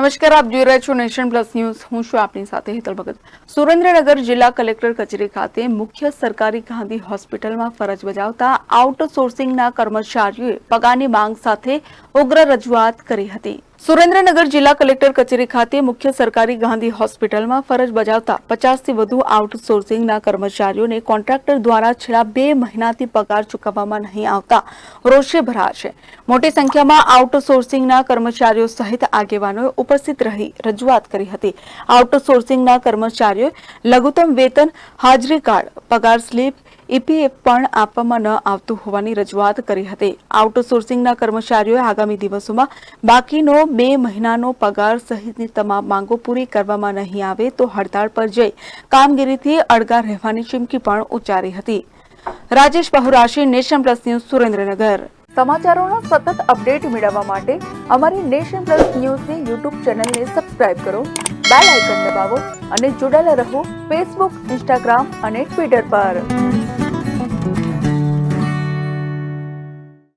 નમસ્કાર, આપ જોઈ રહ્યા છો નેશન પ્લસ ન્યૂઝ. હું છું આપની સાથે હેતલ ભગત. સુરેન્દ્રનગર જિલ્લા કલેક્ટર કચેરી ખાતે મુખ્ય સરકારી ગાંધી હોસ્પિટલમાં ફરજ બજાવતા આઉટસોર્સિંગના કર્મચારીઓએ પગારની માંગ સાથે ઉગ્ર રજૂઆત કરી હતી. સુરેન્દ્રનગર જિલ્લા કલેક્ટર કચેરી ખાતે મુખ્ય સરકારી ગાંધી હોસ્પિટલમાં ફરજ બજાવતા 50થી વધુ આઉટસોર્સિંગના કર્મચારીઓને કોન્ટ્રાક્ટર દ્વારા છેલ્લા 2 મહિનાથી પગાર ચૂકવવામાં નહીં આવતા રોષે ભરાયા છે. મોટી સંખ્યામાં આઉટસોર્સિંગના કર્મચારીઓ સહિત આગેવાનોએ ઉપસ્થિત રહી રજૂઆત કરી હતી. આઉટસોર્સિંગના કર્મચારીઓએ લઘુત્તમ વેતન, હાજરી કાર્ડ, પગાર સ્લીપ, ઈપીએફ પણ આપવામાં ન આવતું હોવાની રજૂઆત કરી હતી. આઉટસોર્સિંગના કર્મચારીઓએ આગામી દિવસોમાં બાકીનો 2 મહિનાનો પગાર સહિતની તમામ માંગો પૂરી કરવામાં નહીં આવે તો હડતાળ પર જઈ કામગીરીથી અળગા રહેવાની ચીમકી પણ ઉચ્ચારી હતી. Rajesh બહુરાશી, nation plus news, Surendranagar. સમાચારોના સતત અપડેટ મેળવવા માટે અમારી નેશન પ્લસ ન્યૂઝની યુટ્યુબ ચેનલને સબસ્ક્રાઇબ કરો, બેલ આઇકન દબાવો અને જોડાયેલા રહો ફેસબુક, ઇન્સ્ટાગ્રામ અને ટ્વિટર પર.